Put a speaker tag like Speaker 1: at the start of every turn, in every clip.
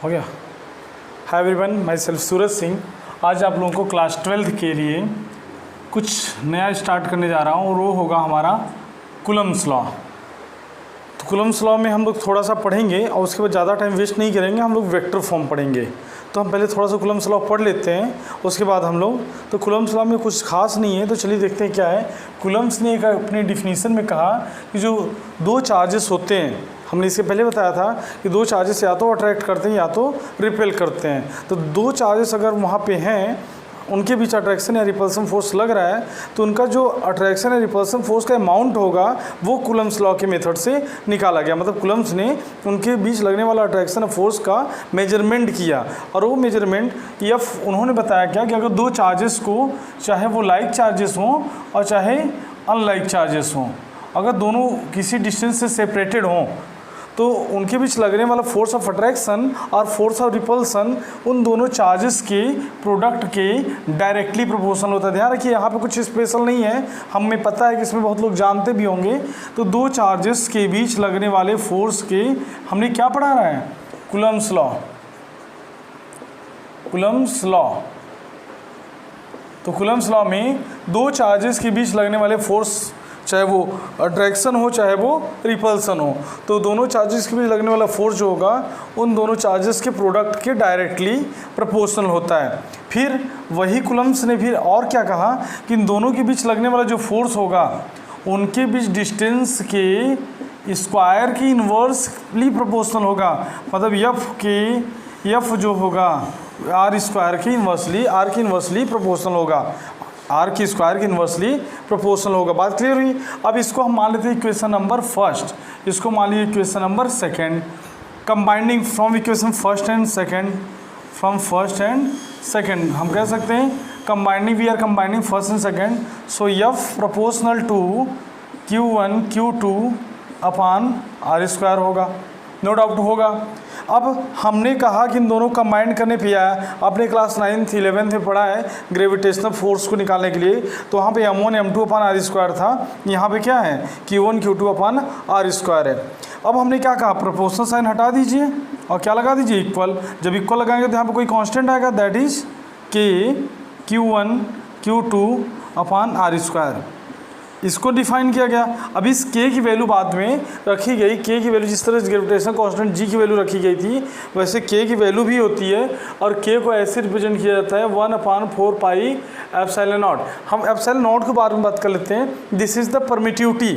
Speaker 1: हो गया। Hi everyone, my self Suraj Singh. आज आप लोगों को क्लास 12th के लिए कुछ नया स्टार्ट करने जा रहा हूँ और वो होगा हमारा कूलम्ब्स लॉ। तो कूलम्ब्स लॉ में हम लोग थोड़ा सा पढ़ेंगे और उसके बाद ज़्यादा टाइम वेस्ट नहीं करेंगे, हम लोग वेक्टर फॉर्म पढ़ेंगे। तो हम पहले थोड़ा सा कूलम्ब्स लॉ पढ़ लेते हैं, उसके बाद हम लोग तो कूलम्ब्स लॉ में कुछ खास नहीं है, तो चलिए देखते हैं क्या है। कूलम्ब्स ने एक अपने डिफिनीशन में कहा कि जो दो चार्जेस होते हैं, हमने इसके पहले बताया था कि दो चार्जेस या तो अट्रैक्ट करते हैं या तो रिपेल करते हैं। तो दो चार्जेस अगर वहाँ पे हैं, उनके बीच अट्रैक्शन या रिपल्सन फोर्स लग रहा है, तो उनका जो अट्रैक्शन या रिपल्सन फोर्स का अमाउंट होगा वो कूलम्ब्स लॉ के मेथड से निकाला गया। मतलब कूलम्ब्स ने उनके बीच लगने वाला अट्रैक्शन फोर्स का मेजरमेंट किया और वो मेजरमेंट एफ उन्होंने बताया क्या कि अगर दो चार्जेस को, चाहे वो लाइक चार्जेस हों और चाहे अनलाइक चार्जेस हों, अगर दोनों किसी डिस्टेंस से सेपरेटेड हों तो उनके बीच लगने वाला फोर्स ऑफ अट्रैक्शन और फोर्स ऑफ रिपल्सन उन दोनों चार्जेस के प्रोडक्ट के डायरेक्टली प्रोपोर्शनल होता है। ध्यान रखिए, यहाँ पे कुछ स्पेशल नहीं है, हमें पता है कि इसमें बहुत लोग जानते भी होंगे। तो दो चार्जेस के बीच लगने वाले फोर्स के हमने क्या पढ़ा रहा है, कूलम्ब्स लॉ। कूलम्ब्स लॉ, तो कूलम्ब्स लॉ में दो चार्जेस के बीच लगने वाले फोर्स, चाहे वो अट्रैक्शन हो चाहे वो रिपल्सन हो, तो दोनों चार्जेस के बीच लगने वाला फोर्स जो होगा उन दोनों चार्जेस के प्रोडक्ट के डायरेक्टली प्रोपोर्शनल होता है। फिर वही कूलम्ब्स ने फिर और क्या कहा कि इन दोनों के बीच लगने वाला जो फोर्स होगा उनके बीच डिस्टेंस के स्क्वायर की इन्वर्सली प्रोपोर्शनल होगा। मतलब एफ जो होगा आर स्क्वायर की इन्वर्सली प्रोपोर्शनल होगा, आर की स्क्वायर की इन्वर्सली प्रोपोर्शनल होगा। बात क्लियर हुई। अब इसको हम मान लेते हैं इक्वेशन नंबर फर्स्ट, इसको मान लीजिए equation number second. Combining from equation first and second, from first and second हम कह सकते हैं combining, we are combining first and second. So F proportional to Q1 Q2 upon R square होगा, no doubt होगा। अब हमने कहा कि इन दोनों कंबाइन करने पे आया, आपने क्लास 9th 11th में पढ़ा है ग्रेविटेशनल फोर्स को निकालने के लिए, तो वहाँ पे M1 M2 upon R square था, यहाँ पे क्या है Q1 Q2 upon R square है। अब हमने क्या कहा, प्रोपोर्शनल साइन हटा दीजिए और क्या लगा दीजिए, इक्वल। जब इक्वल लगाएंगे तो यहाँ पे कोई कांस्टेंट आएगा, that is Q1 Q2 upon R square, इसको डिफाइन किया गया। अब इस k की वैल्यू बाद में रखी गई, k की वैल्यू जिस तरह से ग्रेविटेशन कांस्टेंट g की वैल्यू रखी गई थी वैसे k की वैल्यू भी होती है और k को ऐसे रिप्रेजेंट किया जाता है 1/4 पाई एप्सिलॉन नॉट। हम एप्सिलॉन नॉट के बारे में बात कर लेते हैं। This is the permittivity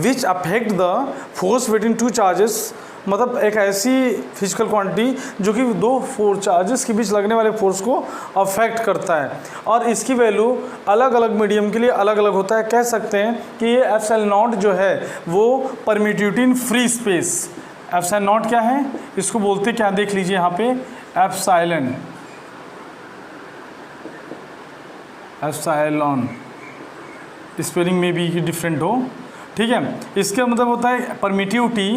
Speaker 1: which affect the force between two charges, मतलब एक ऐसी फिजिकल क्वांटिटी जो कि दो चार्जेस के बीच लगने वाले फोर्स को अफेक्ट करता है और इसकी वैल्यू अलग अलग मीडियम के लिए अलग अलग होता है। कह सकते हैं कि ये एप्सिलॉन नॉट जो है वो permittivity in free space. Epsilon not क्या है, इसको बोलते क्या, देख लीजिए यहाँ पे एप्सिलॉन, एप्सिलॉन स्पेलिंग में भी डिफरेंट हो, ठीक है। इसका मतलब होता है परमिटिविटी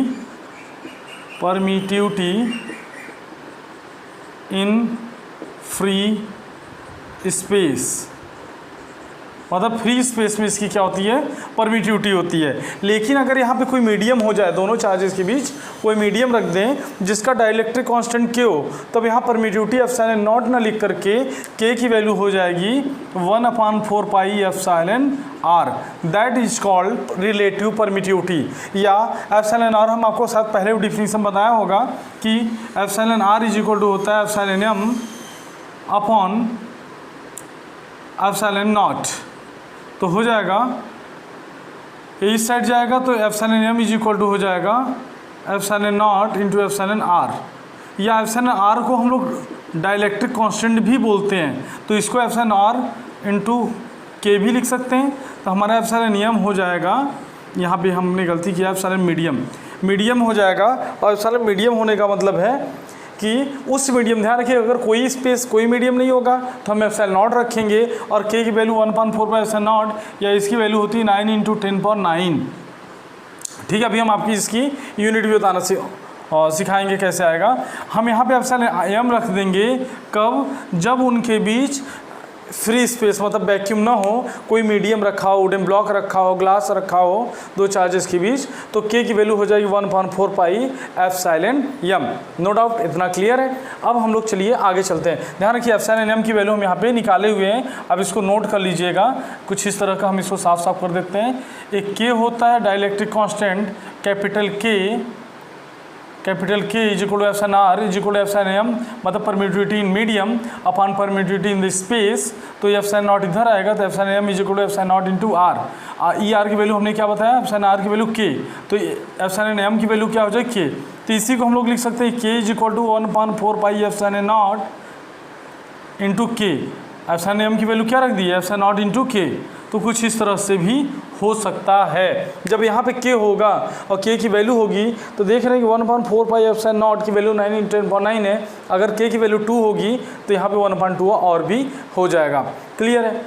Speaker 1: इन फ्री स्पेस, मतलब फ्री स्पेस में इसकी क्या होती है, परमिटिविटी होती है। लेकिन अगर यहाँ पे कोई मीडियम हो जाए, दोनों चार्जेस के बीच कोई मीडियम रख दें जिसका डाइलेक्ट्रिक कांस्टेंट k हो, तब यहाँ परमिटिविटी एप्सिलॉन नॉट ना लिख करके k की वैल्यू हो जाएगी 1/4 pi epsilon r, that is called relative permittivity. या एप्सिलॉन r हम आपको साथ पहले डिफिनीशन बताया होगा कि epsilon r is equal to होता है epsilon m upon epsilon naught. तो हो जाएगा, इस साइड जाएगा तो epsilon m is equal to हो जाएगा epsilon naught into epsilon r, या एप्सिलॉन r को हम लोग डाइलेक्ट्रिक कांस्टेंट भी बोलते हैं, तो इसको एप्सिलॉन r इंटू k भी लिख सकते हैं। तो हमारा एप्सिलॉन m हो जाएगा, यहाँ पे हमने गलती किया, एप्सिलॉन मीडियम हो जाएगा। और एप्सिलॉन मीडियम होने का मतलब है कि उस मीडियम, ध्यान रखिए अगर कोई स्पेस कोई मीडियम नहीं होगा तो हम एप्सिलॉन नॉट रखेंगे और k की वैल्यू 1/4 पाई एप्सिलॉन नॉट, या इसकी वैल्यू होती है 9 × 10⁹। ठीक है, अभी हम आपकी इसकी यूनिट भी बताना सिखाएंगे कैसे आएगा। हम यहाँ पे एप्सिलॉन m रख देंगे कब, जब उनके बीच फ्री स्पेस मतलब वैक्यूम ना हो, कोई मीडियम रखा हो, वुडन ब्लॉक रखा हो, ग्लास रखा हो दो चार्जेस के बीच, तो के की वैल्यू हो जाएगी 1/4 pi epsilon M. No doubt, इतना क्लियर है। अब हम लोग चलिए आगे चलते हैं। ध्यान रखिए एप्सिलॉन एम की वैल्यू हम यहाँ पे निकाले हुए हैं, अब इसको नोट कर लीजिएगा। कुछ इस तरह का हम इसको साफ साफ कर देते हैं। एक के होता है dielectric constant capital K is equal to epsilon R is equal to epsilon M, मतलब permittivity in medium upon permittivity in the space. तो ये एप्सिलॉन नॉट इधर आएगा, तो epsilon M is equal to epsilon naught into R. E R की value हमने क्या बताया, एप्सिलॉन आर की वैल्यू के, तो एप्सिलॉन एम की वैल्यू क्या हो जाए के। तो इसी को हम लोग लिख सकते हैं K is equal to 1/4 pi epsilon naught into K. Epsilon M की वैल्यू क्या रख दी है, एप्सिलॉन नॉट इंटू के। तो कुछ इस तरह से भी हो सकता है। जब यहाँ पे के होगा और के की वैल्यू होगी तो देख रहे हैं कि 1/4 पाई एप्सिलॉन नॉट की वैल्यू 9 × 10⁹ है। अगर के की वैल्यू 2 होगी तो यहाँ पे 1/2 और भी हो जाएगा। क्लियर है?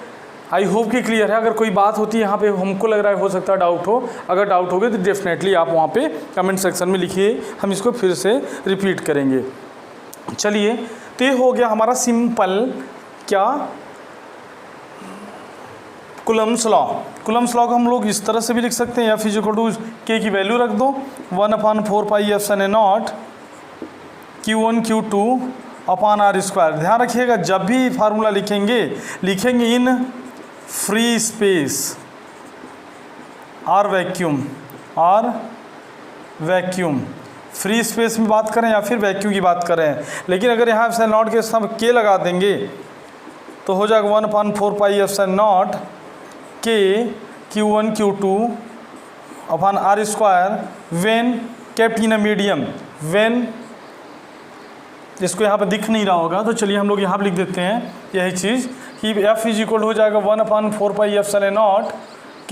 Speaker 1: आई होप कि क्लियर है। अगर कोई बात होती है यहाँ पे, हमको लग रहा है हो सकता है डाउट हो, अगर डाउट होगी तो डेफिनेटली आप वहाँ पे कमेंट सेक्शन में लिखिए, हम इसको फिर से रिपीट करेंगे। चलिए, तो ये हो गया हमारा सिंपल क्या, कुलम्स लॉ। कुलम्स लॉ को हम लोग इस तरह से भी लिख सकते हैं, एफ इज इक्वल टू के की वैल्यू रख दो 1/4 pi epsilon naught Q1 Q2 upon R square. ध्यान रखिएगा जब भी फार्मूला लिखेंगे इन फ्री स्पेस और वैक्यूम, फ्री स्पेस में बात करें या फिर वैक्यूम की बात करें। लेकिन अगर यहाँ एप्सिलॉन नॉट के साथ के लगा देंगे तो हो जाएगा 1/4 pi epsilon naught K Q1 Q2 upon R square when kept in a medium. When, इसको यहाँ पर दिख नहीं रहा होगा तो चलिए हम लोग यहाँ पर लिख देते हैं यही चीज़ कि F इज इक्वल हो जाएगा 1/4 pi epsilon naught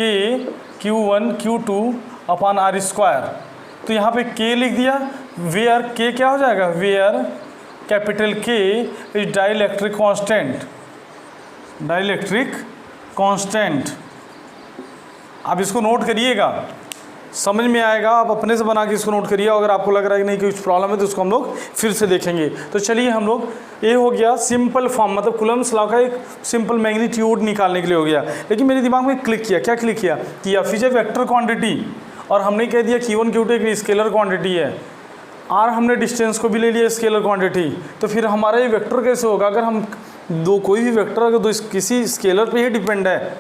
Speaker 1: K Q1 Q2 upon R square. तो यहाँ पे के लिख दिया, वेयर के क्या हो जाएगा, where capital K is dielectric constant. आप इसको नोट करिएगा, समझ में आएगा। आप अपने से बना के इसको नोट करिए। अगर आपको लग रहा है कि नहीं कुछ प्रॉब्लम है तो उसको हम लोग फिर से देखेंगे। तो चलिए हम लोग, ये हो गया सिंपल फॉर्म, मतलब कुलम्स लॉ का एक सिंपल मैग्नीट्यूड निकालने के लिए हो गया। लेकिन मेरे दिमाग में क्लिक किया, क्या क्लिक किया कि F is a vector quantity और हमने कह दिया Q1 Q2 एक स्केलर क्वांटिटी है, आर हमने डिस्टेंस को भी ले लिया स्केलर क्वांटिटी। तो फिर हमारा ये वेक्टर कैसे होगा, अगर हम कोई भी वेक्टर अगर किसी स्केलर पे ही डिपेंड है।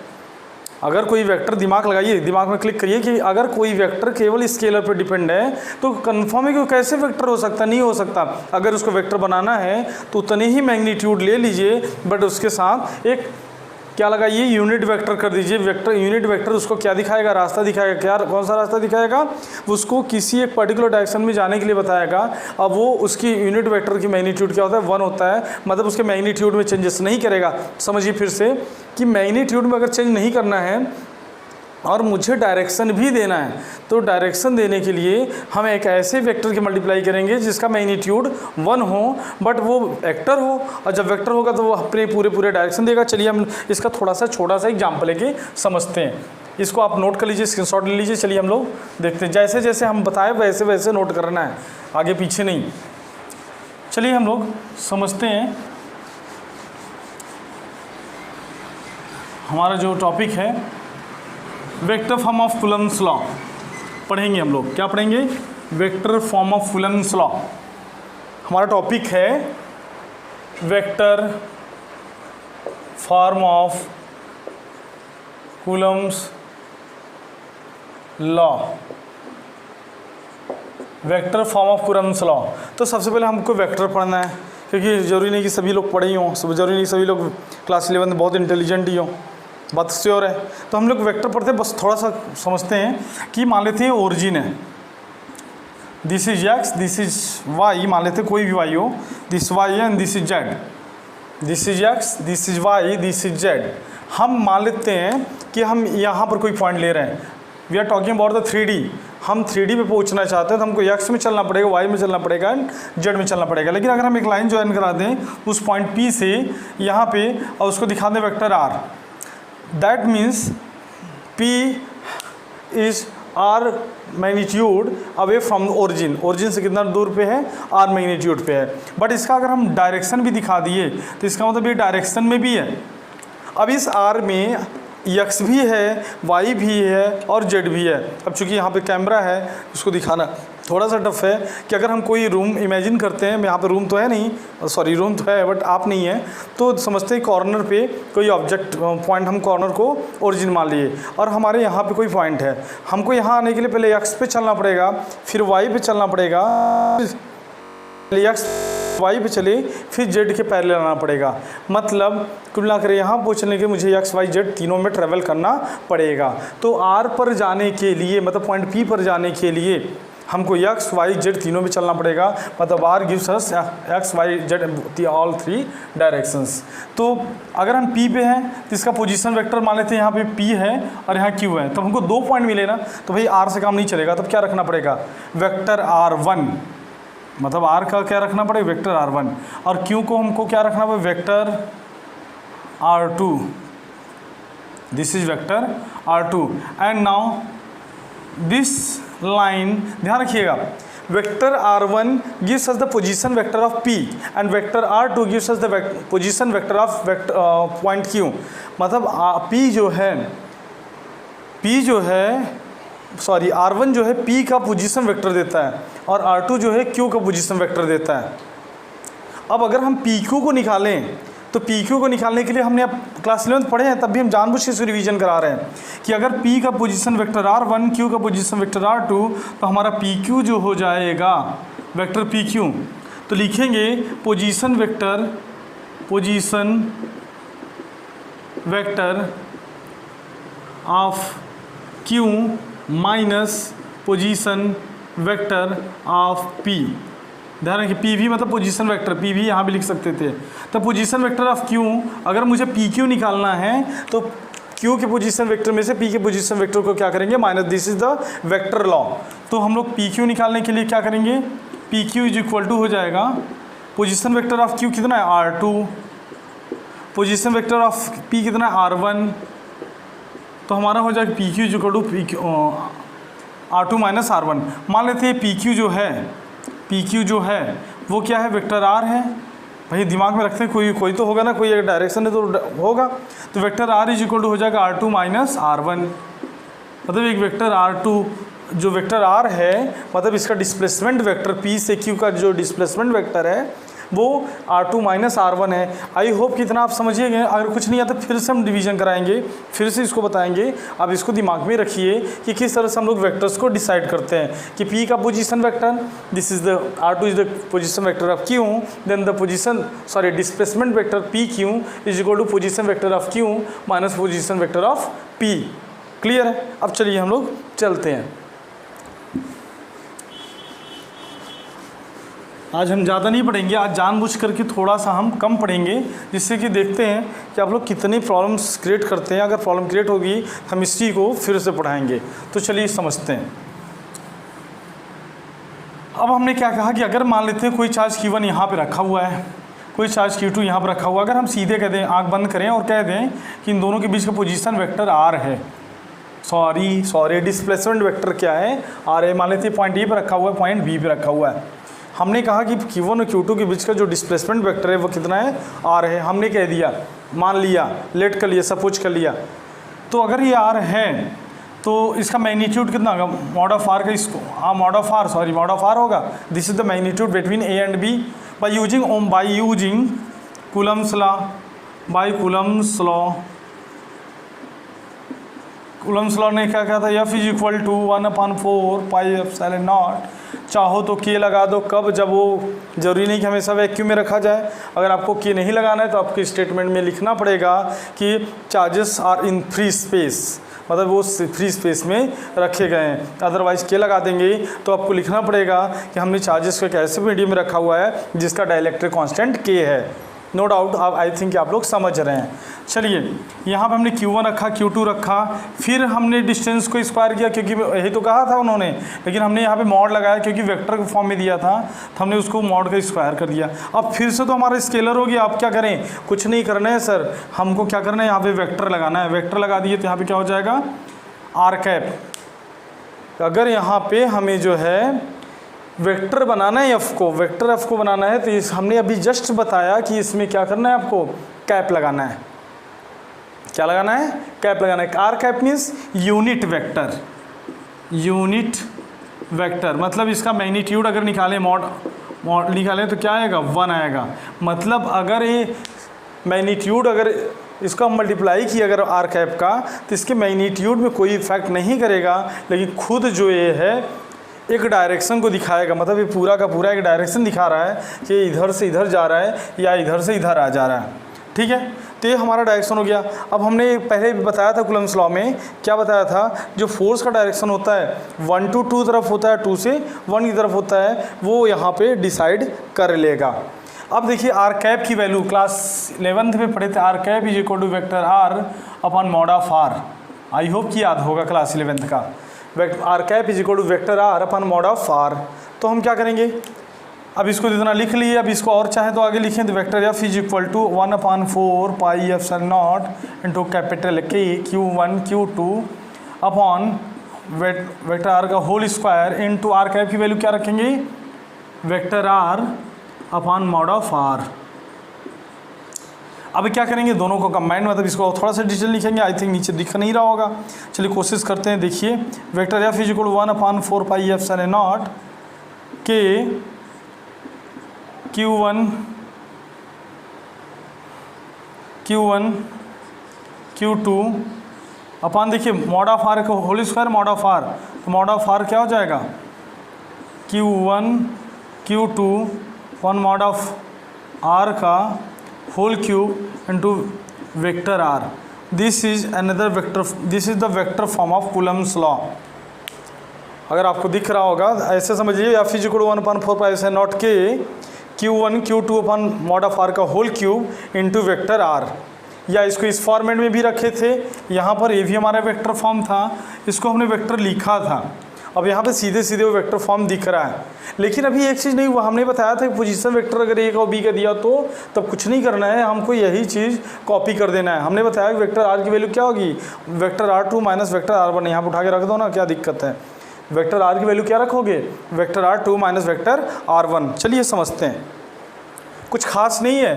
Speaker 1: अगर कोई वेक्टर, दिमाग लगाइए, दिमाग में क्लिक करिए कि अगर कोई वेक्टर केवल स्केलर पर डिपेंड है तो कंफर्म है कि वो कैसे वेक्टर हो सकता, नहीं हो सकता। अगर उसको वेक्टर बनाना है तो उतने ही मैग्नीट्यूड ले लीजिए, बट उसके साथ एक क्या लगाइए, यूनिट वेक्टर कर दीजिए। वेक्टर, यूनिट वेक्टर उसको क्या दिखाएगा, रास्ता दिखाएगा। क्या, कौन सा रास्ता दिखाएगा, उसको किसी एक पर्टिकुलर डायरेक्शन में जाने के लिए बताएगा। अब वो उसकी यूनिट वेक्टर की मैग्नीट्यूड क्या होता है, 1 होता है, मतलब उसके मैग्नीट्यूड में चेंजेस नहीं करेगा। समझिए फिर से कि मैग्नीट्यूड में अगर चेंज नहीं करना है और मुझे डायरेक्शन भी देना है, तो डायरेक्शन देने के लिए हम एक ऐसे वेक्टर की मल्टीप्लाई करेंगे जिसका मैग्नीट्यूड 1 हो बट वो वेक्टर हो, और जब वेक्टर होगा तो वो अपने पूरे डायरेक्शन देगा। चलिए हम इसका थोड़ा सा छोटा सा एग्जाम्पल लेके समझते हैं। इसको आप नोट कर लीजिए, स्क्रीनशॉट ले लीजिए। चलिए हम लोग देखते हैं, जैसे जैसे हम बताएं वैसे वैसे नोट करना है, आगे पीछे नहीं। चलिए हम लोग समझते हैं। हमारा जो टॉपिक है vector form of Coulomb's law पढ़ेंगे हम लोग। क्या पढ़ेंगे, vector form of Coulomb's law. हमारा टॉपिक है vector form of Coulomb's law. Vector form of Coulomb's law. तो सबसे पहले हमको वेक्टर पढ़ना है, क्योंकि ज़रूरी नहीं कि सभी लोग पढ़े ही हों, ज़रूरी नहीं सभी लोग क्लास 11 में बहुत इंटेलिजेंट ही हों, बात श्योर है। तो हम लोग वेक्टर पढ़ते हैं, बस थोड़ा सा समझते हैं कि मान लेते हैं ओरिजिन है, this is X, this is Y, मान लेते हैं कोई भी वाई हो, दिस वाई है and this is Z, this is X, this is Y, this is Z. हम मान लेते हैं कि हम यहाँ पर कोई पॉइंट ले रहे हैं, we are talking about the 3D। हम 3D पे पहुँचना चाहते हैं तो हमको एक्स में चलना पड़ेगा, वाई में चलना पड़ेगा एंड जेड में चलना पड़ेगा। लेकिन अगर हम एक लाइन ज्वाइन करा दें उस पॉइंट P से यहाँ पे और उसको दिखा दें vector R, that means P is R magnitude away from origin. Origin से कितना दूर पे है, R मैग्नीट्यूड पे है। बट इसका अगर हम डायरेक्शन भी दिखा दिए तो इसका मतलब ये डायरेक्शन में भी है, अब इस आर में x भी है, y भी है और z भी है। अब चूंकि यहाँ पे कैमरा है उसको दिखाना थोड़ा सा टफ है कि अगर हम कोई रूम इमेजिन करते हैं, यहाँ पे रूम तो है नहीं, सॉरी रूम तो है बट आप नहीं है, तो समझते हैं कॉर्नर पे कोई ऑब्जेक्ट पॉइंट, हम कॉर्नर को ओरिजिन मान लिए और हमारे यहाँ पे कोई पॉइंट है। हमको यहाँ आने के लिए पहले x पे चलना पड़ेगा, फिर y पे चलना पड़ेगा, x y पे चले फिर z के पैरेलल आना पड़ेगा। मतलब कुल मिलाकर यहाँ पहुँचने के मुझे x y z तीनों में ट्रेवल करना पड़ेगा। तो R पर जाने के लिए, मतलब पॉइंट P पर जाने के लिए हमको x y z तीनों में चलना पड़ेगा। मतलब R gives us x y z all 3 directions. तो अगर हम P पे हैं तो इसका पोजीशन वेक्टर मान लेते हैं, यहाँ पे P है और यहाँ Q है, तो हमको 2 पॉइंट मिले ना, तो भाई R से काम नहीं चलेगा। तब क्या रखना पड़ेगा, वेक्टर R1, मतलब R का क्या रखना पड़ेगा, वेक्टर R1, और Q को हमको क्या रखना पड़ेगा, vector R2। This is vector R2 and now this line, ध्यान रखिएगा, vector R1 gives us the position vector of P and vector R2 gives us the position vector of point Q। मतलब P जो है sorry R1 जो है P का position vector देता है और R2 जो है Q का पोजीशन वेक्टर देता है। अब अगर हम PQ को निकालें तो PQ को निकालने के लिए हमने अब क्लास 11 पढ़े हैं, तब भी हम जानबूझ के इसको रिवीजन करा रहे हैं कि अगर P का पोजीशन वेक्टर R1, Q का पोजीशन वेक्टर R2, तो हमारा PQ जो हो जाएगा वेक्टर PQ। तो लिखेंगे position vector of Q minus position vector of P। ध्यान रखिए पी भी मतलब पोजीशन वेक्टर, पी भी यहाँ भी लिख सकते थे। तो पोजीशन वेक्टर ऑफ क्यू, अगर मुझे पी क्यू निकालना है तो क्यू के पोजीशन वेक्टर में से पी के पोजीशन वेक्टर को क्या करेंगे, minus, this is the vector law. तो हम लोग पी क्यू निकालने के लिए क्या करेंगे, P Q is equal to हो जाएगा पोजीशन वेक्टर ऑफ क्यू कितना है R2, position vector of P कितना है R1, तो हमारा हो जाएगा P Q is equal to R2 minus R1। मान लेते हैं पी क्यू जो है वो क्या है, वेक्टर R है। भाई दिमाग में रखते हैं कोई तो होगा ना, कोई एक डायरेक्शन है तो होगा। तो vector R is equal to हो जाएगा R2 माइनस R1। मतलब एक वेक्टर R2 जो वेक्टर R है, मतलब इसका डिस्प्लेसमेंट वेक्टर P से Q का जो डिस्प्लेसमेंट वेक्टर है वो R2 माइनस R1 है। आई होप कि इतना आप समझिए गए। अगर कुछ नहीं आता फिर से हम डिवीजन कराएंगे, फिर से इसको बताएंगे। आप इसको दिमाग में रखिए कि किस तरह से हम लोग वेक्टर्स को डिसाइड करते हैं कि P का position vector, this is the R2 is the position vector of Q, then the displacement vector PQ is equal to position vector of Q minus position vector of P। Clear है। अब चलिए हम लोग चलते हैं। आज हम ज़्यादा नहीं पढ़ेंगे, आज जानबूझ करके थोड़ा सा हम कम पढ़ेंगे, जिससे कि देखते हैं कि आप लोग कितनी प्रॉब्लम्स क्रिएट करते हैं। अगर प्रॉब्लम क्रिएट होगी हम इसी को फिर से पढ़ाएंगे। तो चलिए समझते हैं। अब हमने क्या कहा कि अगर मान लेते हैं कोई चार्ज Q1 यहाँ पे रखा हुआ है, कोई चार्ज Q2 यहाँ पर रखा हुआ, अगर हम सीधे कह दें, आँख बंद करें और कह दें कि इन दोनों के बीच का पोजीशन वेक्टर R है, सॉरी डिस्प्लेसमेंट वेक्टर क्या है, R है। मान लेते हैं पॉइंट A पर रखा हुआ है, पॉइंट B पर रखा हुआ है। हमने कहा कि Q1 और Q2 के बीच का जो डिस्प्लेसमेंट वेक्टर है वो कितना है, R है। हमने कह दिया, मान लिया, लेट कर लिया, सपोज कर लिया। तो अगर ये R है तो इसका मैग्नीट्यूड कितना होगा, मॉड ऑफ R का, इसको मॉड ऑफ R होगा। This is the magnitude between A and B by using Coulomb's law. Coulomb's law ने क्या कहा था, F is equal to 1/4 pi epsilon naught. चाहो तो K लगा दो, कब, जब वो जरूरी नहीं कि हमेशा वैक्यूम में रखा जाए। अगर आपको K नहीं लगाना है तो आपके स्टेटमेंट में लिखना पड़ेगा कि charges are in free space, मतलब वो फ्री स्पेस में रखे गए हैं। अदरवाइज K लगा देंगे तो आपको लिखना पड़ेगा कि हमने चार्जेस को एक ऐसे मीडियम में रखा हुआ है जिसका डाइलेक्ट्रिक कांस्टेंट K है। नो डाउट, आप आई थिंक आप लोग समझ रहे हैं। चलिए यहाँ पे हमने Q1 रखा, Q2 रखा, फिर हमने डिस्टेंस को स्क्वायर किया, क्योंकि यही तो कहा था उन्होंने, लेकिन हमने यहाँ पे मॉड लगाया क्योंकि वेक्टर के फॉर्म में दिया था, तो हमने उसको मॉड का स्क्वायर कर दिया। अब फिर से तो हमारा स्केलर हो गया। आप क्या करें, कुछ नहीं करना है सर, हमको क्या करना है, यहाँ पे वेक्टर लगाना है। वेक्टर लगा दिए तो यहाँ पे क्या हो जाएगा, R कैप। अगर यहाँ पे हमें जो है वेक्टर बनाना है वेक्टर F को बनाना है, तो हमने अभी जस्ट बताया कि इसमें क्या करना है, आपको कैप लगाना है। क्या लगाना है, कैप लगाना है। R cap means unit vector, unit vector मतलब इसका मैग्नीट्यूड अगर निकालें मॉड निकालें तो क्या आएगा, 1 आएगा। मतलब अगर ये मैग्नीट्यूड अगर इसको हम मल्टीप्लाई किया अगर आर कैप का, तो इसके मैग्नीट्यूड में कोई इफेक्ट नहीं करेगा, लेकिन खुद जो ये है एक डायरेक्शन को दिखाएगा। मतलब ये पूरा का पूरा एक डायरेक्शन दिखा रहा है कि इधर से इधर जा रहा है या इधर से इधर आ जा रहा है। ठीक है, तो ये हमारा डायरेक्शन हो गया। अब हमने पहले भी बताया था कूलम्ब्स लॉ में, क्या बताया था, जो फोर्स का डायरेक्शन होता है 1 to 2 तरफ होता है, 2 से 1 की तरफ होता है, वो यहाँ पे डिसाइड कर लेगा। अब देखिए आर कैप की वैल्यू क्लास 11th में पढ़े थे, R cap is equal to vector R upon mod of R. I hope कि याद होगा क्लास 11th का। R cap is equal to vector R upon mod of R. तो हम क्या करेंगे, अब इसको जितना लिख लिए, अब इसको और चाहे तो आगे लिखें तो vector F is equal to 1/4 pi epsilon naught into capital K Q1 Q2 upon vector R का whole square into R cap की वैल्यू क्या रखेंगे, vector R upon mod of R. अब क्या करेंगे, दोनों को कंबाइंड, मतलब इसको थोड़ा सा डिटेल लिखेंगे। आई थिंक नीचे दिख नहीं रहा होगा, चलिए कोशिश करते हैं। देखिए vector F is equal to 1/4 pi epsilon naught K Q1 Q2 upon, देखिए मॉड ऑफ आर का whole square mod of R, तो मॉड ऑफ आर क्या हो जाएगा, Q1 Q2 one mod of R का whole cube into vector R. This is another vector, this is the vector form of Coulomb's law. अगर आपको दिख रहा होगा ऐसे समझिए, F is equal to 1/4 pi epsilon naught K Q1 Q2 upon mod of R का whole cube into vector R. या इसको इस फॉर्मेट में भी रखे थे, यहाँ पर ये भी हमारा वेक्टर फॉर्म था, इसको हमने वेक्टर लिखा था। अब यहाँ पे सीधे सीधे वो वेक्टर फॉर्म दिख रहा है। लेकिन अभी एक चीज़ नहीं हुआ, हमने बताया था कि पोजीशन वेक्टर अगर ए का बी का दिया तो तब कुछ नहीं करना है, हमको यही चीज़ कॉपी कर देना है। हमने बताया कि वेक्टर आर की वैल्यू क्या होगी, vector R2 minus vector R1। यहाँ पर उठा के रख दो ना, क्या दिक्कत है। वेक्टर आर की वैल्यू क्या रखोगे, vector R2 minus vector R1। चलिए समझते हैं, कुछ खास नहीं है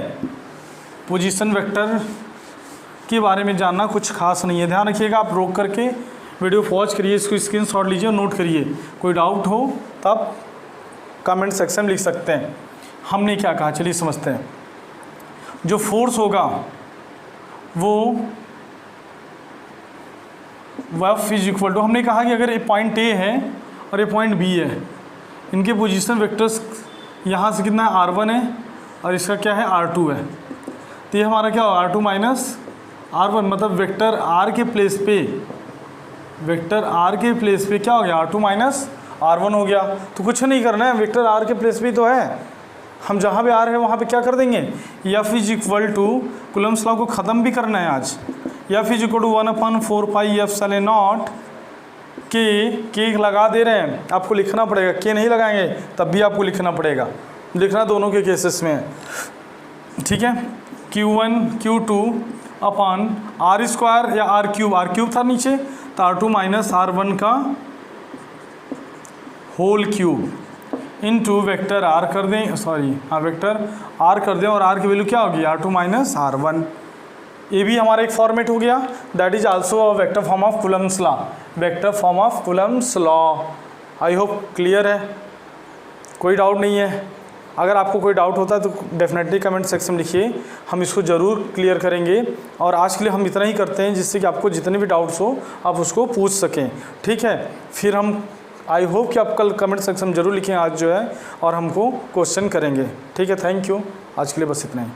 Speaker 1: पोजीशन वेक्टर के बारे में जानना, कुछ खास नहीं है। ध्यान रखिएगा, आप रोक करके वीडियो पॉज करिए, इसको स्क्रीनशॉट लीजिए और नोट करिए। कोई डाउट हो तब कमेंट सेक्शन में लिख सकते हैं। हमने क्या कहा, चलिए समझते हैं। जो फोर्स होगा वो F इज इक्वल टू, हमने कहा कि अगर ये पॉइंट ए है और ये पॉइंट बी है, इनके पोजीशन वेक्टर्स यहाँ से कितना है, R1 है और इसका क्या है, R2 है। तो ये हमारा क्या होगा, R2 माइनस R1, मतलब वेक्टर R के प्लेस पे, वेक्टर R के प्लेस पे क्या हो गया, R2 माइनस R1 हो गया। तो कुछ नहीं करना है, वेक्टर R के प्लेस पे तो है, हम जहाँ पे R है वहाँ पे क्या कर देंगे, F is equal to, Coulomb's law को ख़त्म भी करना है आज। F is equal to 1/4 pi epsilon naught के लगा दे रहे हैं, आपको लिखना पड़ेगा। के नहीं लगाएंगे तब भी आपको लिखना पड़ेगा, लिखना दोनों के केसेस में है, ठीक है। Q1 Q2 upon R square या R क्यूब था नीचे, तो R2 माइनस R1 का whole cube into vector R कर दें, सॉरी हाँ वेक्टर R कर दें, और R की वैल्यू क्या होगी, R2 माइनस R1। ये भी हमारा एक फॉर्मेट हो गया, that is also a vector form of Coulomb's law, vector form of Coulomb's law. I hope clear है, कोई डाउट नहीं है। अगर आपको कोई डाउट होता है तो डेफिनेटली कमेंट सेक्शन में लिखिए, हम इसको ज़रूर क्लियर करेंगे। और आज के लिए हम इतना ही करते हैं, जिससे कि आपको जितने भी डाउट्स हो आप उसको पूछ सकें, ठीक है। फिर हम आई होप कि आप कल कमेंट सेक्शन में ज़रूर लिखें आज जो है, और हमको क्वेश्चन करेंगे, ठीक है। थैंक यू, आज के लिए बस इतना ही।